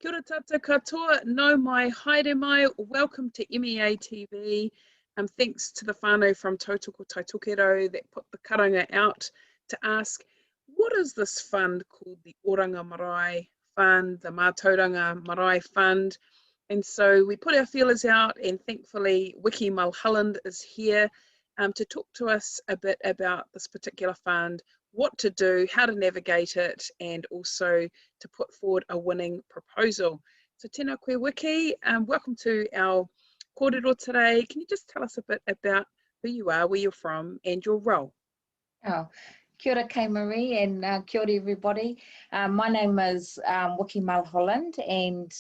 Kia ora tata katoa, no mai, haere mai, welcome to MEA TV. Thanks to the whānau from Tautoko Taitokerau that put the karanga out to ask, what is this fund called the Oranga Marae Fund, the Matauranga Marae Fund? And so we put our feelers out, and thankfully Wiki Mullholland is here to talk to us a bit about this particular fund, what to do, how to navigate it, and also to put forward a winning proposal. So tēnā koe Wiki, welcome to our kōrero today. Can you just tell us a bit about who you are, where you're from, and your role? Oh, kia ora kei Marie, and kia ora everybody. My name is Wiki Mullholland, and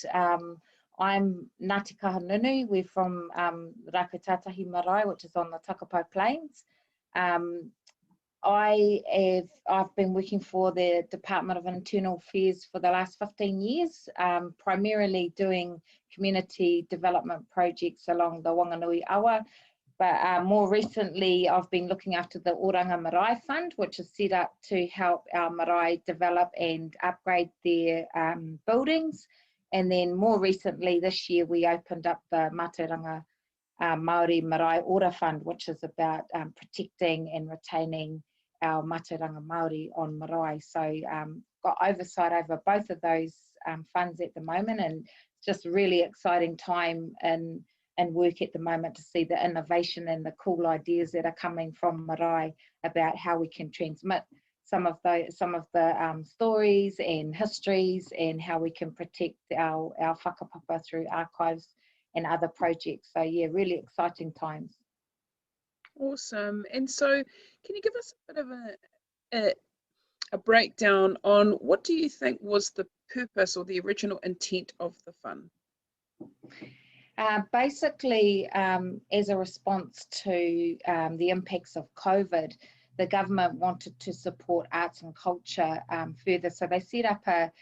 I'm Ngāti Kahanunu. We're from Rakatatahi Marae, which is on the Takapau Plains. I've been working for the Department of Internal Affairs for the last 15 years, primarily doing community development projects along the Wanganui Awa. But more recently, I've been looking after the Oranga Marae Fund, which is set up to help our marae develop and upgrade their buildings. And then more recently, this year, we opened up the Matauranga Maori Marae Ora Fund, which is about protecting and retaining our Matauranga Maori on marae. So got oversight over both of those funds at the moment, and it's just a really exciting time and work at the moment to see the innovation and the cool ideas that are coming from marae about how we can transmit some of the stories and histories, and how we can protect our whakapapa through archives and other projects. So yeah, really exciting times. Awesome. And so can you give us a bit of a breakdown on what do you think was the purpose or the original intent of the fund? Basically, as a response to the impacts of COVID, the government wanted to support arts and culture further. So they set up a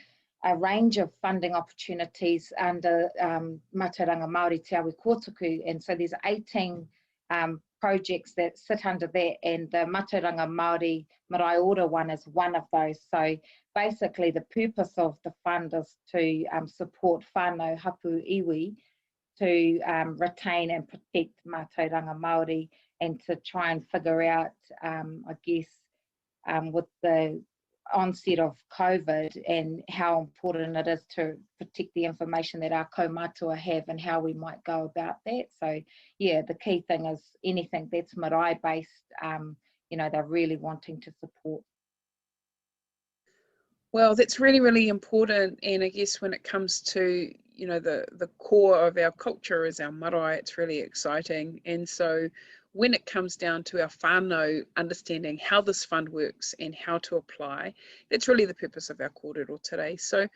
range of funding opportunities under Matauranga Māori Te Awi Kōtuku. And so there's 18 projects that sit under that, and the Matauranga Māori Marae Ora one is one of those. So basically the purpose of the fund is to support whānau hapu iwi to retain and protect Matauranga Māori, and to try and figure out, I guess, with the onset of COVID and how important it is to protect the information that our kaumātua have and how we might go about that. So yeah, the key thing is anything that's marae based, you know, they're really wanting to support. Well, that's really, really important. And I guess when it comes to, you know, the core of our culture is our marae, it's really exciting. And so when it comes down to our whānau understanding how this fund works and how to apply, that's really the purpose of our kōrero today. So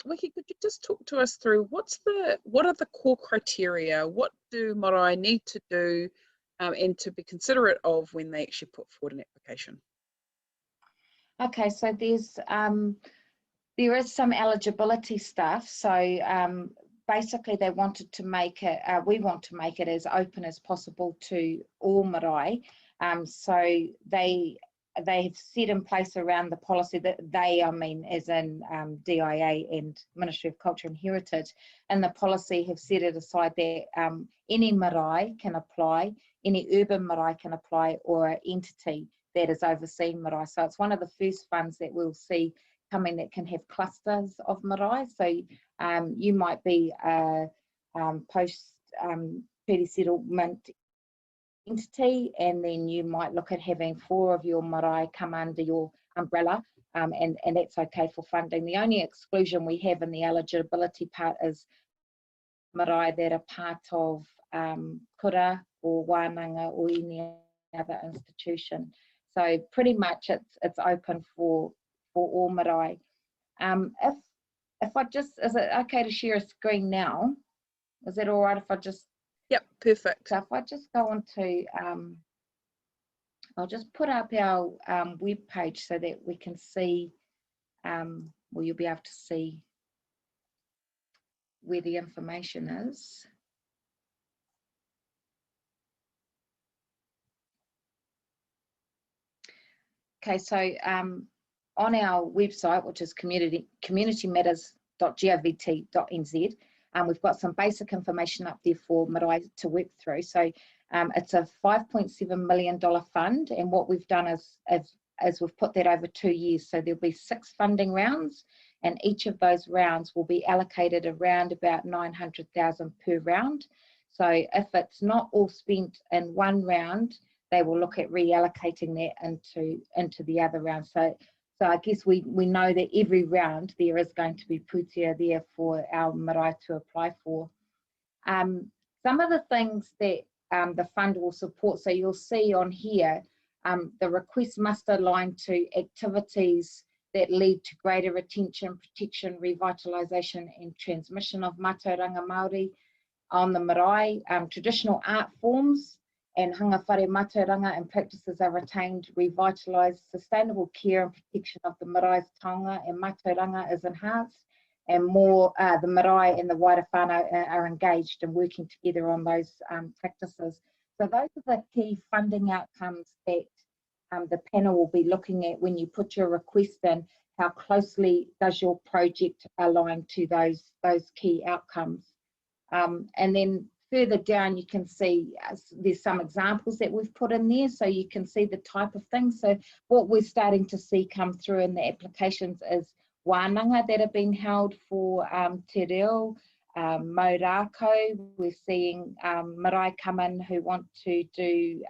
Wiki, could you just talk to us through what are the core criteria? What do marae need to do and to be considerate of when they actually put forward an application? Okay, so there is some eligibility stuff. So basically they wanted to make it, we want to make it as open as possible to all marae. So they have set in place around the policy that they, I mean, as in DIA and Ministry of Culture and Heritage, and the policy have set it aside that any marae can apply, any urban marae can apply, or an entity that is overseeing marae. So it's one of the first funds that we'll see coming that can have clusters of marae. So you might be a post treaty settlement entity, and then you might look at having 4 of your marae come under your umbrella, and that's okay for funding. The only exclusion we have in the eligibility part is marae that are part of kura or wānanga or any other institution. So pretty much it's open for all marae. If I just, is it okay to share a screen now? Is that all right if I just? Yep, perfect. So if I just go on to, I'll just put up our web page so that we can see, well, you'll be able to see where the information is. Okay, so on our website, which is communitymatters.org.nz, .govt.nz. We've got some basic information up there for Marae to work through. So it's a $5.7 million fund, and what we've done is we've put that over 2 years. So there'll be 6 funding rounds, and each of those rounds will be allocated around about 900,000 per round. So if it's not all spent in one round, they will look at reallocating that into the other round. So I guess we know that every round there is going to be putia there for our marae to apply for. Some of the things that the fund will support, so you'll see on here, the request must align to activities that lead to greater retention, protection, revitalisation and transmission of Matauranga Maori on the marae. Traditional art forms and hanga whare Matauranga and practices are retained, revitalised, sustainable care and protection of the marae's taonga and Matauranga is enhanced, and more the marae and the wider whānau are engaged and working together on those practices. So those are the key funding outcomes that the panel will be looking at when you put your request in. How closely does your project align to those key outcomes? And then further down you can see there's some examples that we've put in there, so you can see the type of things. So what we're starting to see come through in the applications is wānanga that have been held for te reo, maurako. We're seeing marae come in who want to do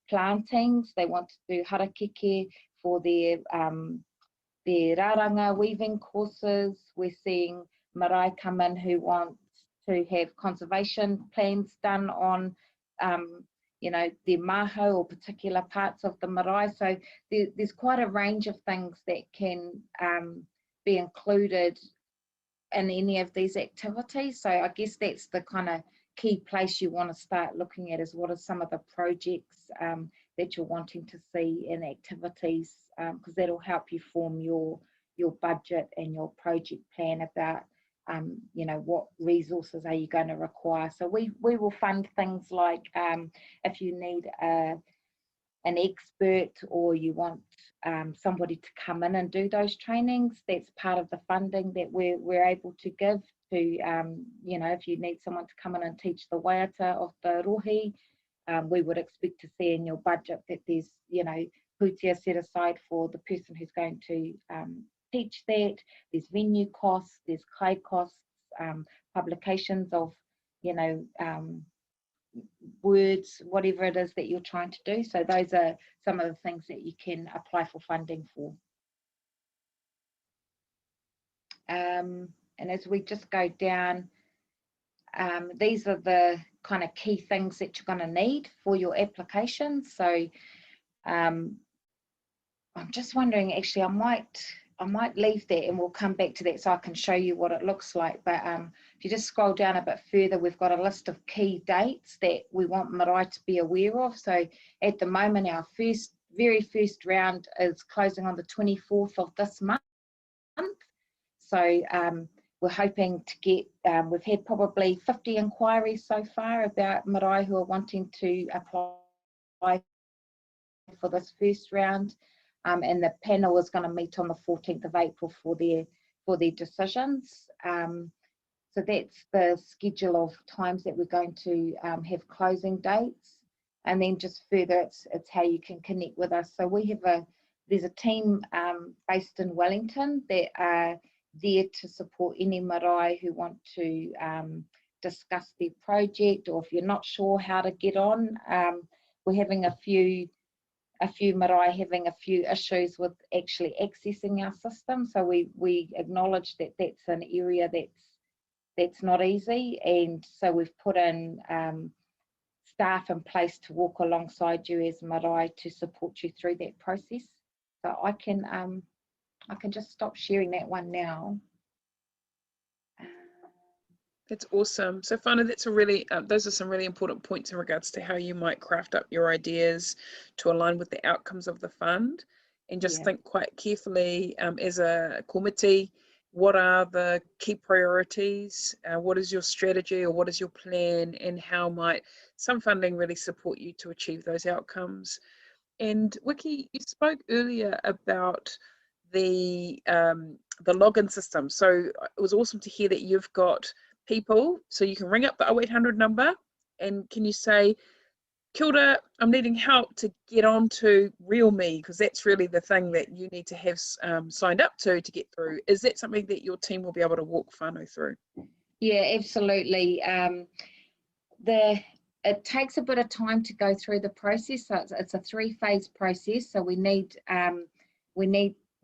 plantings, they want to do harakeke for their raranga weaving courses. We're seeing marae come in who want to have conservation plans done on you know, their maho or particular parts of the marae. So there's quite a range of things that can be included in any of these activities. So I guess that's the kind of key place you want to start looking at, is what are some of the projects that you're wanting to see in activities, because that'll help you form your budget and your project plan about you know, what resources are you going to require. So we will fund things like if you need an expert or you want somebody to come in and do those trainings, that's part of the funding that we're able to give to, you know, if you need someone to come in and teach the waiata of the rohi, we would expect to see in your budget that there's, you know, putia set aside for the person who's going to teach that. There's venue costs, there's kai costs, publications of, you know, words, whatever it is that you're trying to do. So those are some of the things that you can apply for funding for. And as we just go down, these are the kind of key things that you're going to need for your application. So I'm just wondering, actually, I might leave that and we'll come back to that so I can show you what it looks like. But if you just scroll down a bit further, we've got a list of key dates that we want marae to be aware of. So at the moment, our very first round is closing on the 24th of this month. So we're hoping to get, we've had probably 50 inquiries so far about marae who are wanting to apply for this first round. And the panel is going to meet on the 14th of April for their decisions. So that's the schedule of times that we're going to have closing dates. And then just further, it's how you can connect with us. So there's a team based in Wellington that are there to support any marae who want to discuss their project, or if you're not sure how to get on. We're having a few marae having a few issues with actually accessing our system. So we acknowledge that that's an area that's not easy, and so we've put in staff in place to walk alongside you as marae to support you through that process. So I can just stop sharing that one now. That's awesome. So whānau, that's a really, those are some really important points in regards to how you might craft up your ideas to align with the outcomes of the fund, and just think quite carefully as a komiti, what are the key priorities, what is your strategy or what is your plan, and how might some funding really support you to achieve those outcomes. And Wiki, you spoke earlier about the login system. So it was awesome to hear that you've got people, so you can ring up the 0800 number, and can you say, "Kia ora, I'm needing help to get onto Real Me," because that's really the thing that you need to have signed up to get through. Is that something that your team will be able to walk whānau through? Yeah, absolutely. It takes a bit of time to go through the process, so it's a 3-phase process. So we need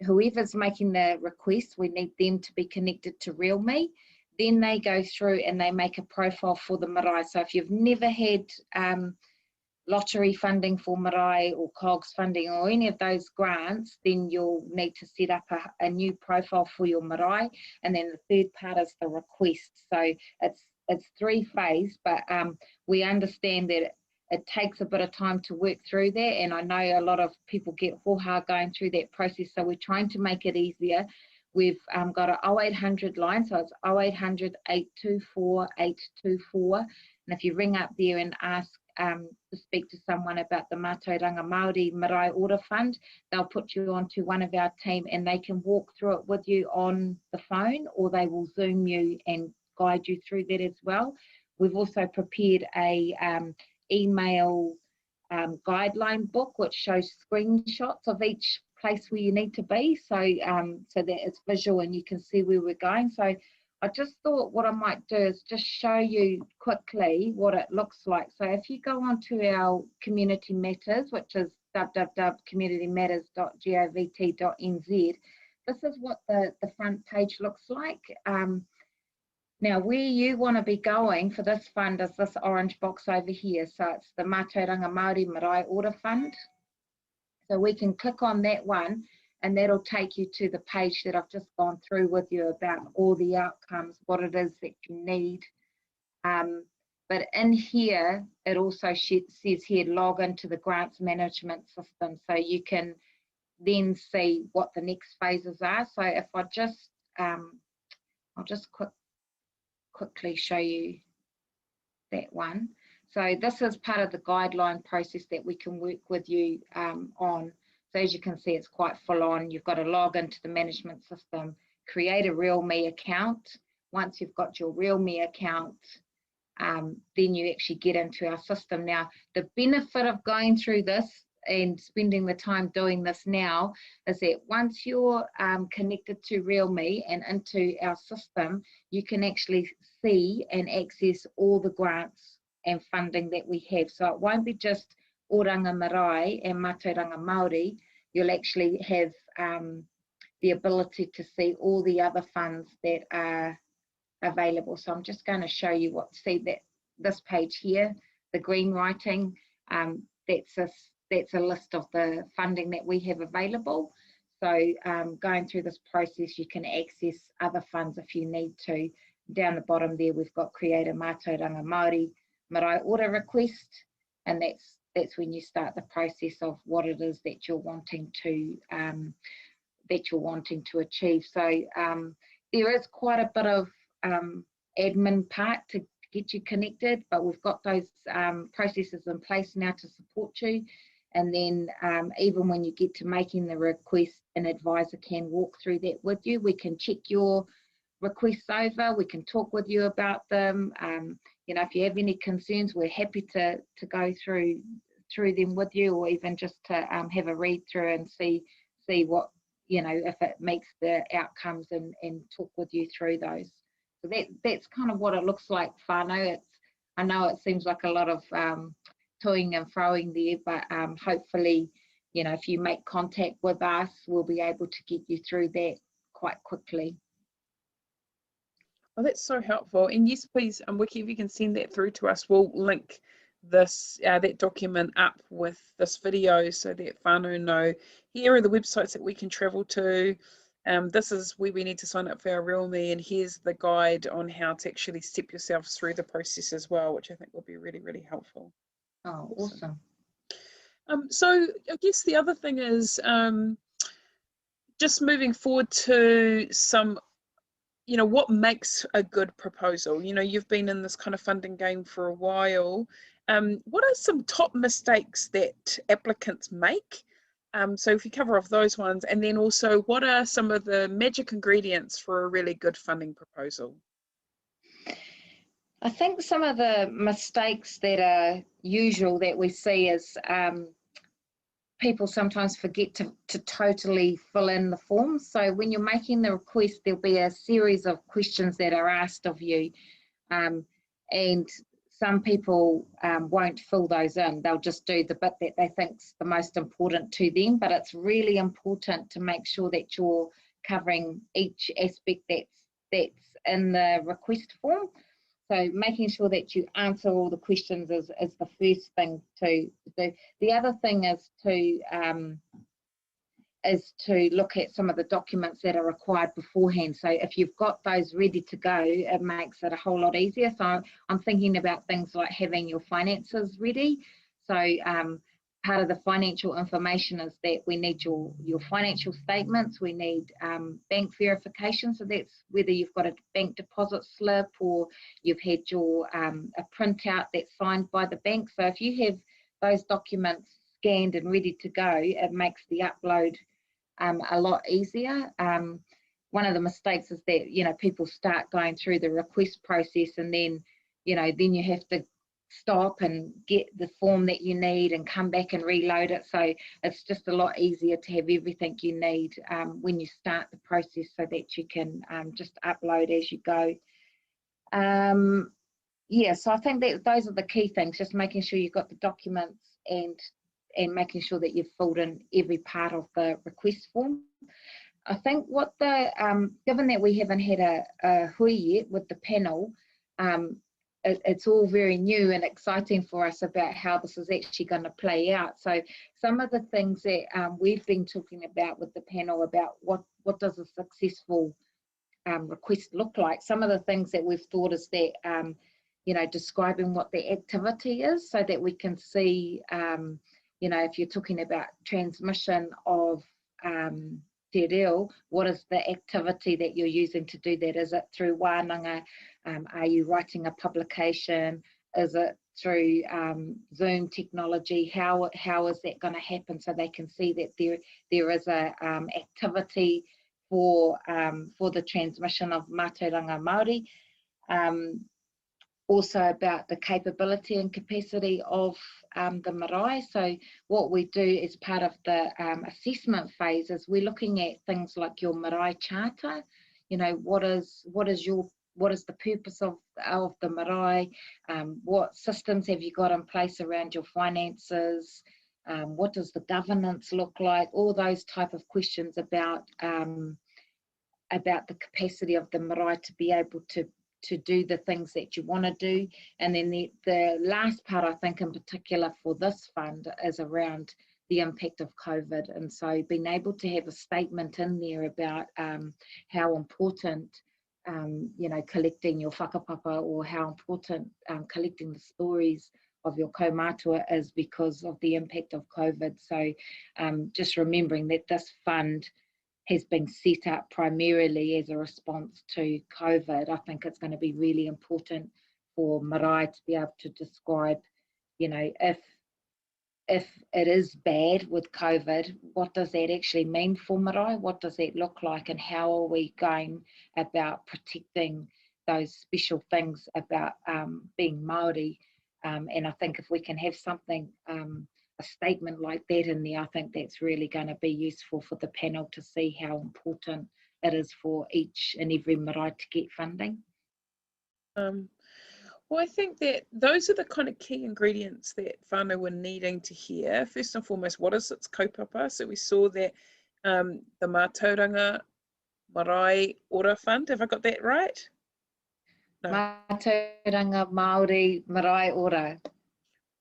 whoever's making the request, we need them to be connected to Real Me. Then they go through and they make a profile for the marae. So if you've never had lottery funding for marae or COGS funding or any of those grants, then you'll need to set up a new profile for your marae. And then the third part is the request. So it's 3-phase, but we understand that it takes a bit of time to work through that, and I know a lot of people get hoha going through that process, so we're trying to make it easier. We've got a 0800 line, so it's 0800 824 824, and if you ring up there and ask to speak to someone about the Matauranga Maori Marae Order Fund, they'll put you onto one of our team and they can walk through it with you on the phone, or they will Zoom you and guide you through that as well. We've also prepared a email guideline book which shows screenshots of each place where you need to be, so so that it's visual and you can see where we're going. So I just thought what I might do is just show you quickly what it looks like. So if you go onto our community matters, which is www.communitymatters.govt.nz, this is what the front page looks like. Now, where you want to be going for this fund is this orange box over here. So it's the Matauranga Maori Marae Order Fund. So we can click on that one, and that'll take you to the page that I've just gone through with you about all the outcomes, what it is that you need. But in here, it also says here, log into the grants management system. So you can then see what the next phases are. So if I just, I'll just quickly show you that one. So this is part of the guideline process that we can work with you on. So as you can see, it's quite full on. You've got to log into the management system, create a Real Me account. Once you've got your Real Me account, then you actually get into our system. Now, the benefit of going through this and spending the time doing this now is that once you're connected to Real Me and into our system, you can actually see and access all the grants and funding that we have. So it won't be just Oranga Marae and Matauranga Maori. You'll actually have the ability to see all the other funds that are available. So I'm just going to show you this page here, the green writing, that's a list of the funding that we have available. So going through this process, you can access other funds if you need to. Down the bottom there, we've got create a Matauranga Maori Marae Order request, and that's when you start the process of what it is that you're wanting to achieve. So there is quite a bit of admin part to get you connected, but we've got those processes in place now to support you. And then even when you get to making the request, an advisor can walk through that with you. We can check your requests over, we can talk with you about them. You know, if you have any concerns, we're happy to go through them with you, or even just to have a read through and see what, you know, if it makes the outcomes, and talk with you through those. So that's kind of what it looks like, whānau. I know it seems like a lot of toing and froing there, but hopefully, you know, if you make contact with us, we'll be able to get you through that quite quickly. Oh, that's so helpful. And yes, please, Wiki, if you can send that through to us, we'll link this that document up with this video so that whānau know here are the websites that we can travel to. This is where we need to sign up for our Real Me, and here's the guide on how to actually step yourselves through the process as well, which I think will be really, really helpful. Oh, awesome. So I guess the other thing is just moving forward to some, you know, what makes a good proposal? You know, you've been in this kind of funding game for a while. What are some top mistakes that applicants make So if you cover off those ones, and then also what are some of the magic ingredients for a really good funding proposal? I think some of the mistakes that are usual that we see is people sometimes forget to totally fill in the form. So when you're making the request, there'll be a series of questions that are asked of you. And some people won't fill those in. They'll just do the bit that they think's the most important to them. But it's really important to make sure that you're covering each aspect that's in the request form. So making sure that you answer all the questions is the first thing to do. The other thing is to look at some of the documents that are required beforehand. So if you've got those ready to go, it makes it a whole lot easier. So I'm thinking about things like having your finances ready. So part of the financial information is that we need your financial statements, we need bank verification. So that's whether you've got a bank deposit slip or you've had your a printout that's signed by the bank. So if you have those documents scanned and ready to go, it makes the upload a lot easier. One of the mistakes is that, people start going through the request process and then you have to stop and get the form that you need and come back and reload it. So it's just a lot easier to have everything you need when you start the process so that you can just upload as you go. Yeah, so I think that those are the key things, just making sure you've got the documents and making sure that you've filled in every part of the request form. I think what given that we haven't had a hui yet with the panel, it's all very new and exciting for us about how this is actually going to play out. So some of the things that we've been talking about with the panel about what does a successful request look like. Some of the things that we've thought is that, describing what the activity is so that we can see, if you're talking about transmission of te reo, what is the activity that you're using to do that? Is it through wānanga? Are you writing a publication? Is it through Zoom technology? How is that going to happen so they can see that there is a activity for the transmission of Matauranga Maori? Also about the capability and capacity of the marae. So what we do as part of the assessment phase is we're looking at things like your marae charter. What is the purpose of the marae? What systems have you got in place around your finances? What does the governance look like? All those type of questions about the capacity of the marae to be able to do the things that you want to do. And then the last part, I think in particular for this fund, is around the impact of COVID. And so being able to have a statement in there about how important collecting your whakapapa, or how important collecting the stories of your kaumātua is because of the impact of COVID. So just remembering that this fund has been set up primarily as a response to COVID. I think it's going to be really important for marae to be able to describe, if it is bad with COVID, what does that actually mean for marae? What does that look like, and how are we going about protecting those special things about being Maori? And I think if we can have something, a statement like that in there, I think that's really going to be useful for the panel to see how important it is for each and every marae to get funding. Well, I think that those are the kind of key ingredients that whānau were needing to hear. First and foremost, what is its kaupapa? So we saw that the Matauranga Marae Ora Fund, have I got that right? No. Matauranga Maori Marae Ora.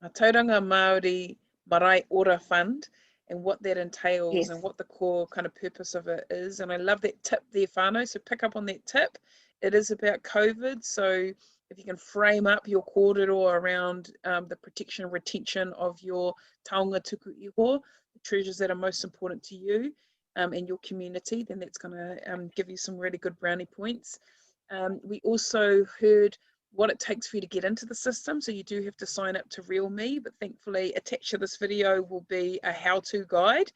Matauranga Maori Marae Ora Fund, and what that entails, yes, and what the core kind of purpose of it is. And I love that tip there, whānau, so pick up on that tip. It is about COVID, so if you can frame up your kōrero around the protection and retention of your taonga tuku iho, the treasures that are most important to you and your community, then that's going to give you some really good brownie points. We also heard what it takes for you to get into the system. So you do have to sign up to Real Me, but thankfully attached to this video will be a how-to guide.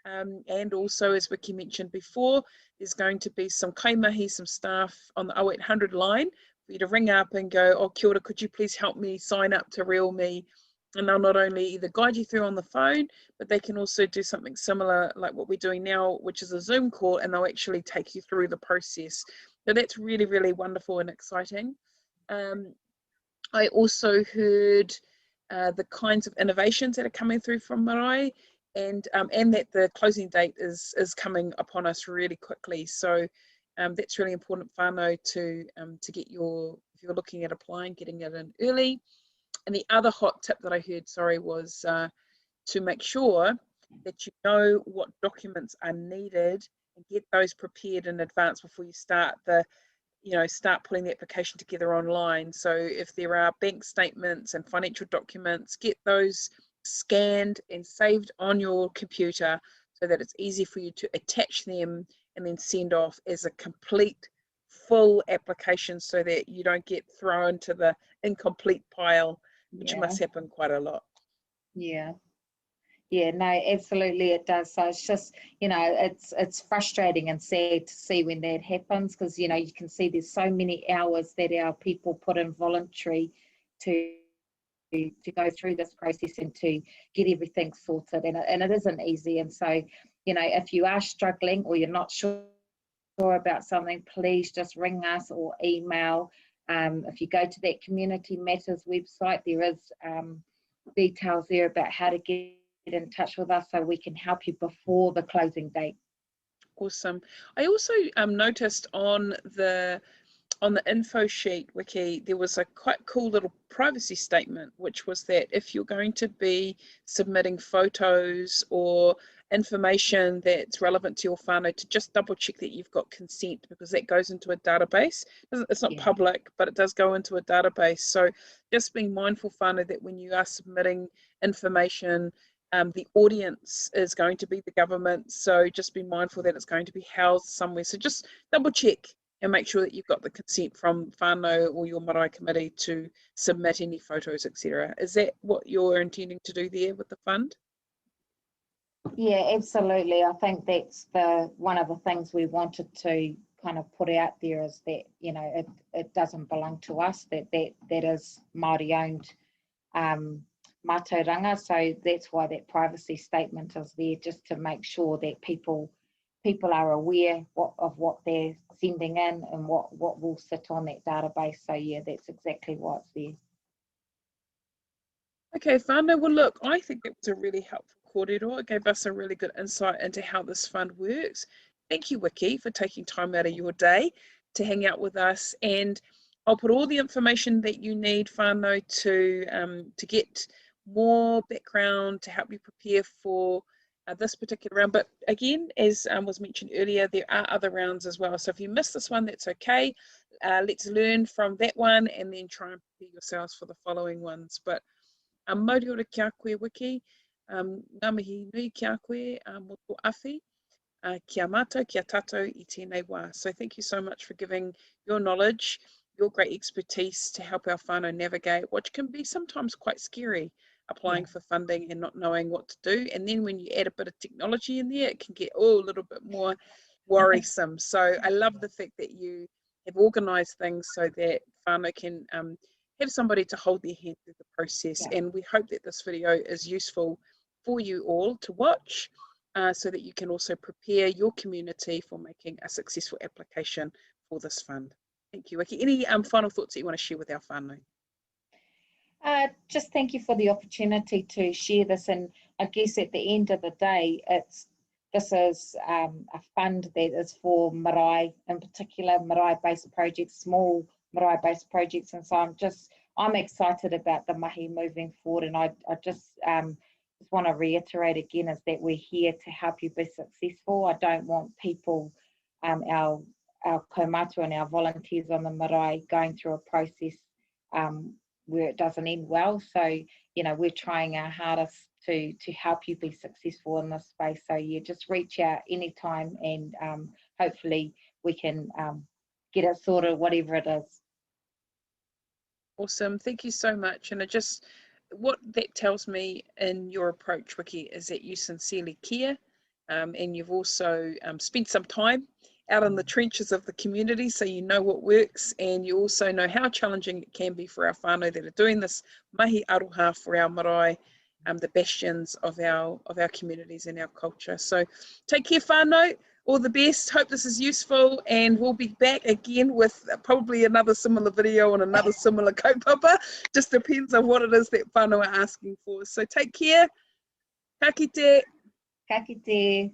And also, as Wiki mentioned before, there's going to be some kaimahi, some staff on the 0800 line for you to ring up and go, oh, kia ora, could you please help me sign up to Real Me? And they'll not only either guide you through on the phone, but they can also do something similar like what we're doing now, which is a Zoom call, and they'll actually take you through the process. So that's really, really wonderful and exciting. I also heard the kinds of innovations that are coming through from Marae, and that the closing date is coming upon us really quickly. So that's really important, whānau, to get if you're looking at applying, getting it in early. And the other hot tip that I heard, was to make sure that you know what documents are needed and get those prepared in advance before you start start putting the application together online. So if there are bank statements and financial documents, get those scanned and saved on your computer so that it's easy for you to attach them and then send off as a complete full application, so that you don't get thrown to the incomplete pile, which must happen quite a lot. Yeah, no, absolutely it does. So it's just, it's frustrating and sad to see when that happens, because, you can see there's so many hours that our people put in voluntary to go through this process and to get everything sorted, and it isn't easy. And so, if you are struggling or you're not sure about something, please just ring us or email. If you go to that Community Matters website, there is details there about how to get in touch with us so we can help you before the closing date. Awesome. I also noticed on the info sheet, Wiki, there was a quite cool little privacy statement, which was that if you're going to be submitting photos or information that's relevant to your whānau, to just double check that you've got consent, because that goes into a database. It's not public, but it does go into a database. So just being mindful, whānau, that when you are submitting information, the audience is going to be the government. So just be mindful that it's going to be housed somewhere. So just double check and make sure that you've got the consent from whānau or your marae committee to submit any photos, etc. Is that what you're intending to do there with the fund? Yeah, absolutely. I think that's one of the things we wanted to kind of put out there, is that, it doesn't belong to us, that is Maori owned Matauranga. So that's why that privacy statement is there, just to make sure that people are aware of what they're sending in and what will sit on that database. So yeah, that's exactly why it's there. Okay, whānau, well look, I think that was a really helpful kōrero. It gave us a really good insight into how this fund works. Thank you, Wiki, for taking time out of your day to hang out with us, and I'll put all the information that you need, whānau, to get more background to help you prepare for this particular round. But again, as was mentioned earlier, there are other rounds as well. So if you miss this one, that's okay. Let's learn from that one and then try and prepare yourselves for the following ones. But mauri ora kia koe, Wiki, ngā mihi nui kia koe mo tō awhi, kia mātou, kia tātou I tēnei wā. So thank you so much for giving your knowledge, your great expertise to help our whānau navigate what can be sometimes quite scary, applying for funding and not knowing what to do. And then when you add a bit of technology in there, it can get a little bit more worrisome. So I love the fact that you have organised things so that whānau can have somebody to hold their hand through the process. And we hope that this video is useful for you all to watch, so that you can also prepare your community for making a successful application for this fund. Thank you, Wiki. Any final thoughts that you want to share with our whānau? Just thank you for the opportunity to share this, and I guess at the end of the day, this is a fund that is for marae, in particular marae-based projects, small marae-based projects, and so I'm excited about the mahi moving forward. And I just want to reiterate again, is that we're here to help you be successful. I don't want people, our kaumātua and our volunteers on the marae, going through a process where it doesn't end well. So we're trying our hardest to help you be successful in this space. So yeah, just reach out anytime, and hopefully we can get it sorted, whatever it is. Awesome, thank you so much. And what that tells me in your approach, Wiki, is that you sincerely care and you've also spent some time out in the trenches of the community, so you know what works, and you also know how challenging it can be for our whānau that are doing this mahi aroha for our marae, the bastions of our communities and our culture. So take care whānau, all the best, hope this is useful, and we'll be back again with probably another similar video and another similar kaupapa, just depends on what it is that whānau are asking for. So take care, ka kite. Ka kite.